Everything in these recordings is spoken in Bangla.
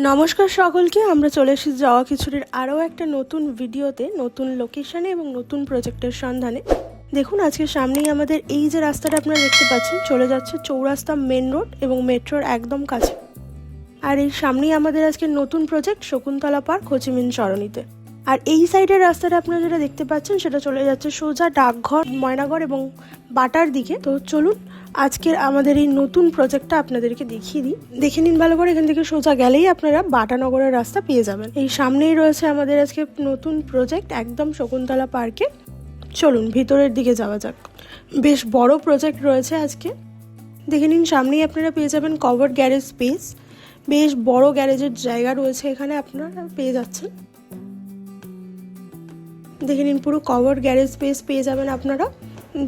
নমস্কার সকলকে, আমরা চলে এসেছি যাওয়া খিচুড়ির আরও একটা নতুন ভিডিওতে, নতুন লোকেশনে এবং নতুন প্রজেক্টের সন্ধানে। দেখুন, আজকে সামনেই আমাদের এই যে রাস্তাটা আপনারা দেখতে পাচ্ছেন চলে যাচ্ছে চৌরাস্তা মেন রোড এবং মেট্রোর একদম কাছে। আর এই সামনেই আমাদের আজকে নতুন প্রজেক্ট শকুন্তলা পার্ক হোচিমিন সরণিতে। আর এই সাইডের রাস্তাটা আপনারা যেটা দেখতে পাচ্ছেন সেটা চলে যাচ্ছে সোজা ডাকঘর, ময়নাঘর এবং বাটার দিকে। তো চলুন আজকের আমাদের এই নতুন প্রজেক্টটা আপনাদেরকে দেখিয়ে দিই। দেখে নিন ভালো করে, এখান থেকে সোজা গেলেই আপনারা বাটানগরের রাস্তা পেয়ে যাবেন। এই সামনেই রয়েছে আমাদের আজকে নতুন প্রজেক্ট একদম শকুন্তলা পার্কে। চলুন ভিতরের দিকে যাওয়া যাক। বেশ বড় প্রজেক্ট রয়েছে আজকে। দেখে নিন, সামনেই আপনারা পেয়ে যাবেন কভার্ড গ্যারেজ স্পেস। বেশ বড় গ্যারেজের জায়গা রয়েছে এখানে, আপনারা পেয়ে যাচ্ছেন। দেখে নিন, পুরো কভার্ড গ্যারেজ স্পেস পেয়ে যাবেন আপনারা।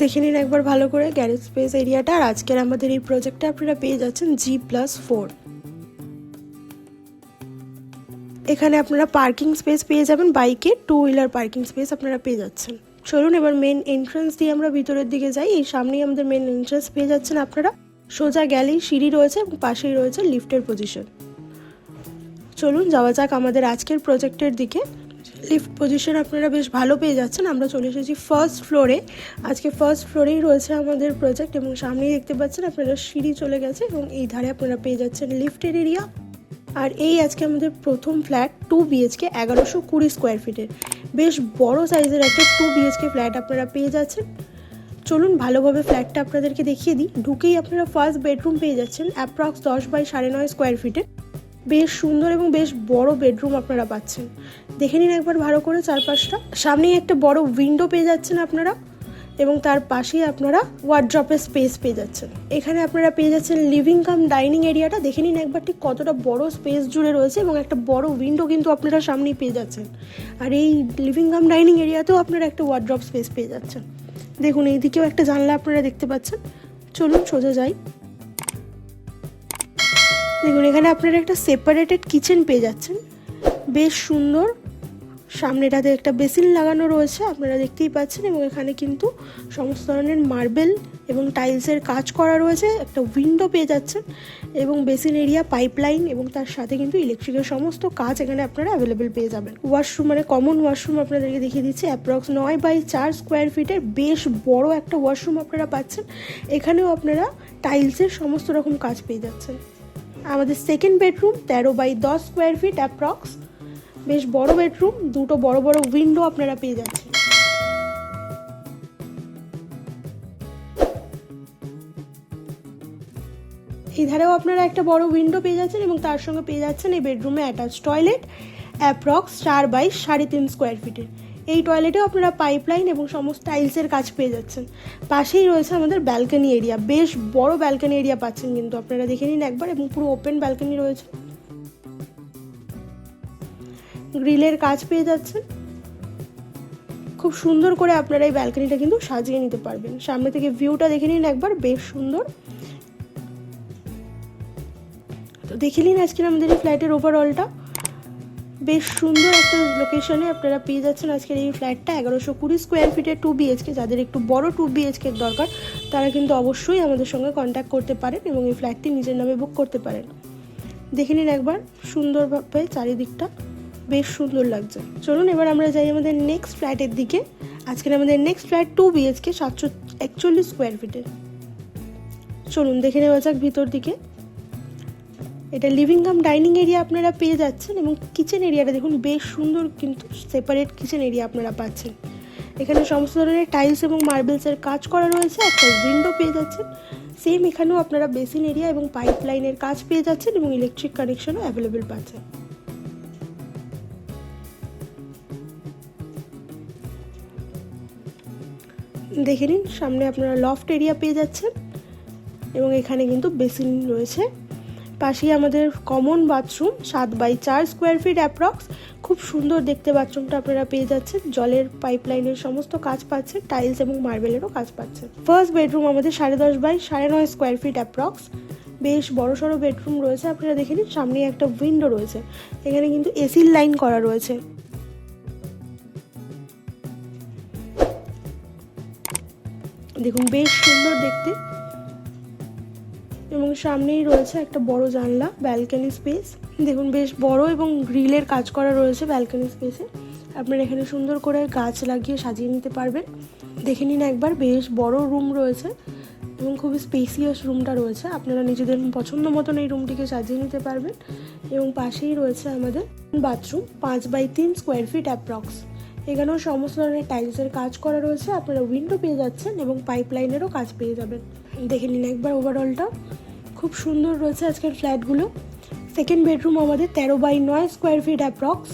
দেখে নিন একবার ভালো করে গ্যারেজ স্পেস এরিয়াটা। আর আজকের আমাদের এই প্রজেক্টে আপনারা পেয়ে যাচ্ছেন G+4। এখানে আপনারা পার্কিং স্পেস পেয়ে যাবেন, বাইকে 2 হুইলার পার্কিং স্পেস আপনারা পেয়ে যাচ্ছেন। চলুন এবার মেন এন্ট্রান্স দিয়ে আমরা ভিতরের দিকে যাই। এই সামনেই আমাদের মেন এন্ট্রান্স পেয়ে যাচ্ছেন আপনারা। সোজা গেলেই সিঁড়ি রয়েছে এবং পাশেই রয়েছে লিফটের পজিশন। চলুন যাওয়া যাক আমাদের আজকের প্রজেক্টের দিকে। লিফট পজিশন আপনারা বেশ ভালো পেয়ে যাচ্ছেন। আমরা চলে এসেছি ফার্স্ট ফ্লোরে। আজকে ফার্স্ট ফ্লোরেই রয়েছে আমাদের প্রজেক্ট এবং সামনেই দেখতে পাচ্ছেন আপনারা সিঁড়ি চলে গেছে এবং এই ধারে আপনারা পেয়ে যাচ্ছেন লিফটের এরিয়া। আর এই আজকে আমাদের প্রথম ফ্ল্যাট 2 BHK 1120 স্কোয়ার ফিটের বেশ বড় সাইজের একটা 2 BHK ফ্ল্যাট আপনারা পেয়ে যাচ্ছেন। চলুন ভালোভাবে ফ্ল্যাটটা আপনাদেরকে দেখিয়ে দিই। ঢুকেই আপনারা ফার্স্ট বেডরুম পেয়ে যাচ্ছেন অ্যাপ্রক্স 10 বাই 9.5 স্কোয়ার ফিটের। বেশ সুন্দর এবং বেশ বড় বেডরুম আপনারা পাচ্ছেন। দেখে নিন একবার ভালো করে চারপাশটা। সামনেই একটা বড় উইন্ডো পেয়ে যাচ্ছেন আপনারা এবং তার পাশেই আপনারা ওয়ার্ড্রপের স্পেস পেয়ে যাচ্ছেন। এখানে আপনারা পেয়ে যাচ্ছেন লিভিং কাম ডাইনিং এরিয়াটা। দেখে নিন একবার ঠিক কতটা বড় স্পেস জুড়ে রয়েছে এবং একটা বড় উইন্ডো কিন্তু আপনারা সামনেই পেয়ে যাচ্ছেন। আর এই লিভিং কাম ডাইনিং এরিয়াতেও আপনারা একটা ওয়ার্ড্রপ স্পেস পেয়ে যাচ্ছেন। দেখুন এইদিকেও একটা জানলা আপনারা দেখতে পাচ্ছেন। চলুন সোজা যাই। দেখুন এখানে আপনারা একটা সেপারেটেড কিচেন পেয়ে যাচ্ছেন, বেশ সুন্দর। সামনেটাতে একটা বেসিন লাগানো রয়েছে আপনারা দেখতেই পাচ্ছেন এবং এখানে কিন্তু সমস্ত ধরনের মার্বেল এবং টাইলসের কাজ করা রয়েছে। একটা উইন্ডো পেয়ে যাচ্ছেন এবং বেসিন এরিয়া, পাইপলাইন এবং তার সাথে কিন্তু ইলেকট্রিকের সমস্ত কাজ এখানে আপনারা অ্যাভেলেবেল পেয়ে যাবেন। ওয়াশরুম মানে কমন ওয়াশরুম আপনাদেরকে দেখিয়ে দিচ্ছি। অ্যাপ্রক্স 9 বাই 4 স্কোয়ার ফিটের বেশ বড় একটা ওয়াশরুম আপনারা পাচ্ছেন। এখানেও আপনারা টাইলসের সমস্ত রকম কাজ পেয়ে যাচ্ছেন। আমাদের second bedroom 13 by 10 square feet approx, বেশ বড় বেডরুম। দুটো বড় বড় উইন্ডো আপনারা পেয়ে যাচ্ছেন। এই ধারেও আপনারা একটা বড় উইন্ডো পেয়ে যাচ্ছেন এবং তার সঙ্গে পেয়ে যাচ্ছেন এই বেডরুমে attach toilet approx 4 by 3.5 square ফিটের। এই টয়লেটেও আপনারা পাইপলাইন এবং সমস্ত টাইলসের কাজ পেয়ে যাচ্ছেন। পাশেই রয়েছে আমাদের ব্যালকনি এরিয়া, বেশ বড় ব্যালকনি এরিয়া পাচ্ছেন কিন্তু আপনারা দেখে নিন একবার, এবং পুরো ওপেন ব্যালকনি রয়েছে। গ্রিলের কাজ পেয়ে যাচ্ছেন। খুব সুন্দর করে আপনারা এই ব্যালকনিটা কিন্তু সাজিয়ে নিতে পারবেন। সামনে থেকে ভিউটা দেখে নিন একবার, বেশ সুন্দর। তো দেখে নিন আজকের আমাদের এই ফ্ল্যাটের ওভারঅলটা। বেশ সুন্দর একটা লোকেশনে আপনারা পেয়ে যাচ্ছেন আজকের এই ফ্ল্যাটটা 1120 স্কোয়ার ফিটের 2 BHK। যাদের একটু বড় 2 BHK দরকার তারা কিন্তু অবশ্যই আমাদের সঙ্গে কন্ট্যাক্ট করতে পারেন এবং এই ফ্ল্যাটটি নিজের নামে বুক করতে পারেন। দেখে নিন একবার সুন্দরভাবে চারিদিকটা, বেশ সুন্দর লাগছে। চলুন এবার আমরা যাই আমাদের নেক্সট ফ্ল্যাটের দিকে। আজকের আমাদের নেক্সট ফ্ল্যাট 2 BHK 741 স্কোয়ার ফিটের। চলুন দেখে নেওয়া যাক ভিতর দিকে। এটা লিভিং কাম ডাইনিং এরিয়া আপনারা পেয়ে যাচ্ছেন এবং কিচেন এরিয়াটা দেখুন বেশ সুন্দর, কিন্তু সেপারেট কিচেন এরিয়া আপনারা পাচ্ছেন। এখানে সমস্ত ধরনের টাইলস এবং মার্বেলসের কাজ করা রয়েছে। একটা উইন্ডো পেয়ে যাচ্ছেন। সেম এখানেও আপনারা বেসিন এরিয়া এবং পাইপলাইনের কাজ পেয়ে যাচ্ছেন এবং ইলেকট্রিক কানেকশনও অ্যাভেলেবেল পাচ্ছেন। দেখে নিন সামনে আপনারা লফট এরিয়া পেয়ে যাচ্ছেন এবং এখানে কিন্তু বেসিন রয়েছে। পাশেই আমাদের common bathroom 7 by 4 square feet approx. খুব সুন্দর দেখতে বাথরুমটা আপনারা পেয়ে যাচ্ছেন। জলের পাইপলাইনের সমস্ত কাজ পাচ্ছেন, টাইলস এবং মার্বেলেরও কাজ পাচ্ছেন। ফার্স্ট বেডরুম আমাদের 10.5 বাই 9.5 স্কোয়ার ফিট অ্যাপ্রক্স। বেশ বড় সড়ো বেডরুম রয়েছে আপনারা দেখে নিন। সামনে একটা উইন্ডো রয়েছে, এখানে কিন্তু এসির লাইন করা রয়েছে। দেখুন বেশ সুন্দর দেখতে। এবং সামনেই রয়েছে একটা বড় জানলা, ব্যালকনি স্পেস। দেখুন বেশ বড় এবং গ্রিলের কাজ করা রয়েছে ব্যালকনি স্পেসে। আপনারা এখানে সুন্দর করে গাছ লাগিয়ে সাজিয়ে নিতে পারবেন। দেখে নিন একবার, বেশ বড় রুম রয়েছে এবং খুবই স্পেসিয়াস রুমটা রয়েছে। আপনারা নিজেদের পছন্দ মতন এই রুমটিকে সাজিয়ে নিতে পারবেন। এবং পাশেই রয়েছে আমাদের bathroom, 5x3 square feet approx. এখানেও সমস্ত ধরনের টাইলসের কাজ করা রয়েছে। আপনারা উইন্ডো পেয়ে যাচ্ছেন এবং পাইপলাইনেরও কাজ পেয়ে যাবেন। দেখে নিন একবার ওভারঅলটা, খুব সুন্দর রয়েছে আজকের ফ্ল্যাটগুলো। সেকেন্ড বেডরুম আমাদের 13x9 স্কোয়ার ফিট অ্যাপ্রক্স।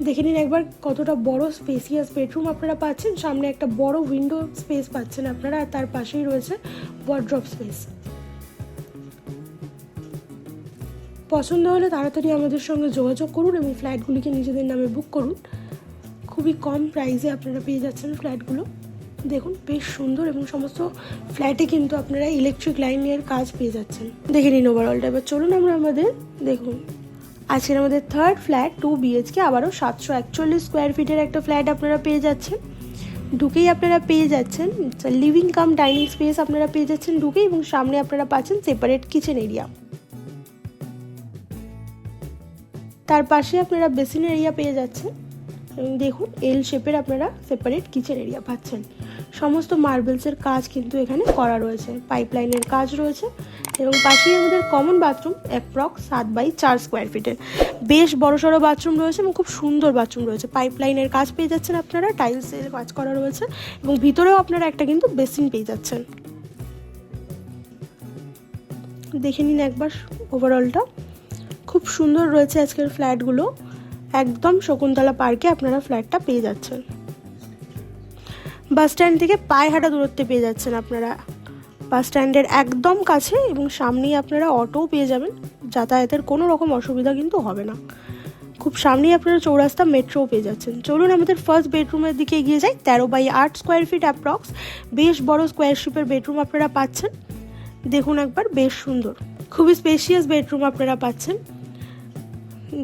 দেখে নিন একবার কতটা বড় স্পেসিয়াস বেডরুম আপনারা পাচ্ছেন। সামনে একটা বড় উইন্ডো স্পেস পাচ্ছেন আপনারা, আর তার পাশেই রয়েছে ওয়ার্ড্রপ স্পেস। পছন্দ হলে তাড়াতাড়ি আমাদের সঙ্গে যোগাযোগ করুন এবং ফ্ল্যাটগুলিকে নিজেদের নামে বুক করুন। খুবই কম প্রাইসে আপনারা পেয়ে যাচ্ছেন ফ্ল্যাটগুলো। দেখুন বেশ সুন্দর, এবং সমস্ত ফ্ল্যাটে কিন্তু আপনারা ইলেকট্রিক লাইনের কাজ পেয়ে যাচ্ছেন। দেখে নিন ওভারঅলটা। এবার চলুন আমরা আমাদের দেখুন আজকের আমাদের থার্ড ফ্ল্যাট 2 BHK, আবারও 741 স্কোয়ার ফিটের একটা ফ্ল্যাট আপনারা পেয়ে যাচ্ছেন। ঢুকেই আপনারা পেয়ে যাচ্ছেন লিভিং কাম ডাইনিং স্পেস আপনারা পেয়ে যাচ্ছেন ঢুকেই, এবং সামনে আপনারা পাচ্ছেন সেপারেট কিচেন এরিয়া। তার পাশে আপনারা বেসিন এরিয়া পেয়ে যাচ্ছেন এবং দেখুন এল শেপের আপনারা সেপারেট কিচেন এরিয়া পাচ্ছেন। সমস্ত মার্বেলসের কাজ কিন্তু এখানে করা রয়েছে, পাইপলাইনের কাজ রয়েছে। এবং পাশেই আমাদের common bathroom approx 7x4 square ফিটের বেশ বড়সড় বাথরুম রয়েছে এবং খুব সুন্দর বাথরুম রয়েছে। পাইপলাইনের কাজ পেয়ে যাচ্ছেন আপনারা, টাইলসের কাজ করা রয়েছে এবং ভিতরেও আপনারা একটা কিন্তু বেসিন পেয়ে যাচ্ছেন। দেখে নিন একবার ওভারঅলটা, খুব সুন্দর রয়েছে আজকের ফ্ল্যাটগুলো। একদম শকুন্তলা পার্কে আপনারা ফ্ল্যাটটা পেয়ে যাচ্ছেন। বাস স্ট্যান্ড থেকে পায়ে হাঁটা দূরত্বে পেয়ে যাচ্ছেন আপনারা, বাস স্ট্যান্ডের একদম কাছে, এবং সামনেই আপনারা অটোও পেয়ে যাবেন। যাতায়াতের কোনো রকম অসুবিধা কিন্তু হবে না। খুব সামনেই আপনারা চৌরাস্তা মেট্রোও পেয়ে যাচ্ছেন। চলুন আমাদের ফার্স্ট বেডরুমের দিকে এগিয়ে যাই। 13x8 স্কোয়ার ফিট অ্যাপ্রক্স, বেশ বড় স্কোয়ার শেপের বেডরুম আপনারা পাচ্ছেন। দেখুন একবার, বেশ সুন্দর, খুবই স্পেশিয়াস বেডরুম আপনারা পাচ্ছেন।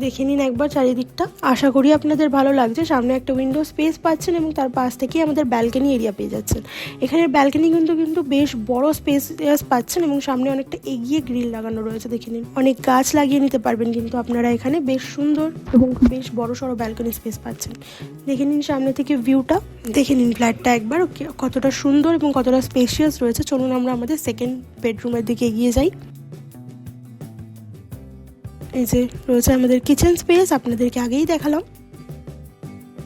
দেখে নিন একবার চারিদিকটা, আশা করি আপনাদের ভালো লাগছে। সামনে একটা উইন্ডো স্পেস পাচ্ছেন এবং তার পাশ থেকেই আমাদের ব্যালকনি এরিয়া পেয়ে যাচ্ছেন। এখানে ব্যালকনি কিন্তু বেশ বড় স্পেস পাচ্ছেন এবং সামনে অনেকটা এগিয়ে গ্রিল লাগানো রয়েছে। দেখে নিন, অনেক গাছ লাগিয়ে নিতে পারবেন কিন্তু আপনারা এখানে। বেশ সুন্দর এবং বেশ বড় সড়ো ব্যালকনি স্পেস পাচ্ছেন। দেখে নিন সামনে থেকে ভিউটা, দেখে নিন ফ্ল্যাটটা একবার কতটা সুন্দর এবং কতটা স্পেশিয়াস রয়েছে। চলুন আমরা আমাদের সেকেন্ড বেডরুমের দিকে এগিয়ে যাই। এই যে রয়েছে আমাদের কিচেন স্পেস, আপনাদেরকে আগেই দেখালাম।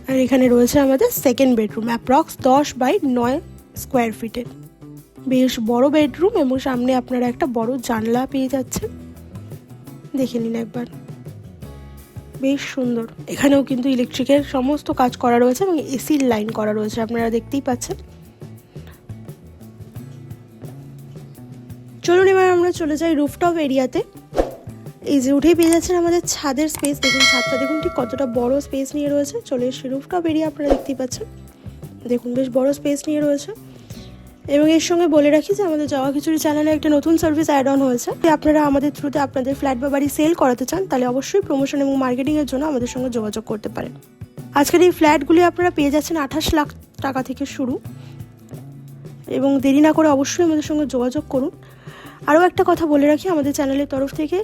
আর এখানে রয়েছে আমাদের second bedroom approx 10x9 square ফিটের বেশ বড় বেডরুম, এবং সামনে আপনারা একটা বড় জানলা পেয়ে যাচ্ছেন। দেখে নিন একবার, বেশ সুন্দর। এখানেও কিন্তু ইলেকট্রিকের সমস্ত কাজ করা রয়েছে এবং এসির লাইন করা রয়েছে, আপনারা দেখতেই পাচ্ছেন। চলুন এবার আমরা চলে যাই রুফটপ এরিয়াতে। এই যে উঠেই পেয়ে যাচ্ছেন আমাদের ছাদের স্পেস। দেখুন ছাদটা দেখুন ঠিক কতটা বড় স্পেস নিয়ে রয়েছে। চলে এসে রুফটপ এরিয়া আপনারা দেখতেই পাচ্ছেন। দেখুন বেশ বড় স্পেস নিয়ে রয়েছে। এবং এর সঙ্গে বলে রাখি যে আমাদের জবা খিচুড়ি চ্যানেলে একটা নতুন সার্ভিস অ্যাড অন হয়েছে। আপনারা আমাদের থ্রুতে আপনাদের ফ্ল্যাট বা বাড়ি সেল করাতে চান, তাহলে অবশ্যই প্রমোশন এবং মার্কেটিংয়ের জন্য আমাদের সঙ্গে যোগাযোগ করতে পারেন। আজকের এই ফ্ল্যাটগুলি আপনারা পেয়ে যাচ্ছেন 28 লাখ টাকা থেকে শুরু, এবং দেরি না করে অবশ্যই আমাদের সঙ্গে যোগাযোগ করুন। আরও একটা কথা বলে রাখি, আমাদের চ্যানেলের তরফ থেকে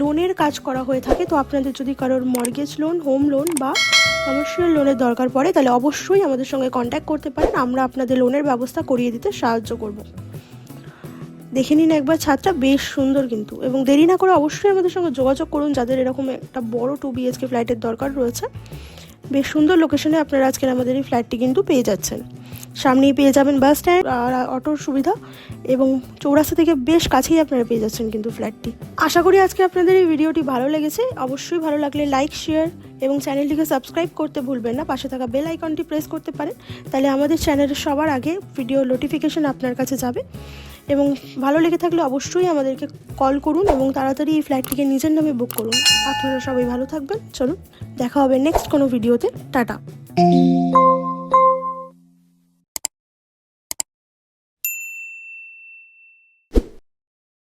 লোনের কাজ করা হয়ে থাকে। তো আপনাদের যদি কারোর মর্গেজ লোন, হোম লোন বা কমার্শিয়াল লোনের দরকার পড়ে, তাহলে অবশ্যই আমাদের সঙ্গে কন্ট্যাক্ট করতে পারেন। আমরা আপনাদের লোনের ব্যবস্থা করিয়ে দিতে সাহায্য করব। দেখে নিন একবার ছাদটা, বেশ সুন্দর কিন্তু। এবং দেরি না করে অবশ্যই আমাদের সঙ্গে যোগাযোগ করুন যাদের এরকম একটা বড় 2 BHK ফ্ল্যাটের দরকার রয়েছে। বেশ সুন্দর লোকেশনে আপনারা আজকের আমাদের এই ফ্ল্যাটটি কিন্তু পেয়ে যাচ্ছেন। সামনেই পেয়ে যাবেন বাস স্ট্যান্ড আর অটোর সুবিধা, এবং চৌরাস্তা থেকে বেশ কাছেই আপনারা পেয়ে যাচ্ছেন কিন্তু ফ্ল্যাটটি। আশা করি আজকে আপনাদের এই ভিডিওটি ভালো লেগেছে। অবশ্যই ভালো লাগলে লাইক, শেয়ার এবং চ্যানেলটিকে সাবস্ক্রাইব করতে ভুলবেন না। পাশে থাকা বেল আইকনটি প্রেস করতে পারেন, তাহলে আমাদের চ্যানেলের সবার আগে ভিডিও নোটিফিকেশন আপনার কাছে যাবে। এবং ভালো লেগে থাকলে অবশ্যই আমাদেরকে কল করুন এবং তাড়াতাড়ি এই ফ্ল্যাটটিকে নিজের নামে বুক করুন। আপনারা সবাই ভালো থাকবেন। চলুন দেখা হবে নেক্সট কোনো ভিডিওতে। টাটা।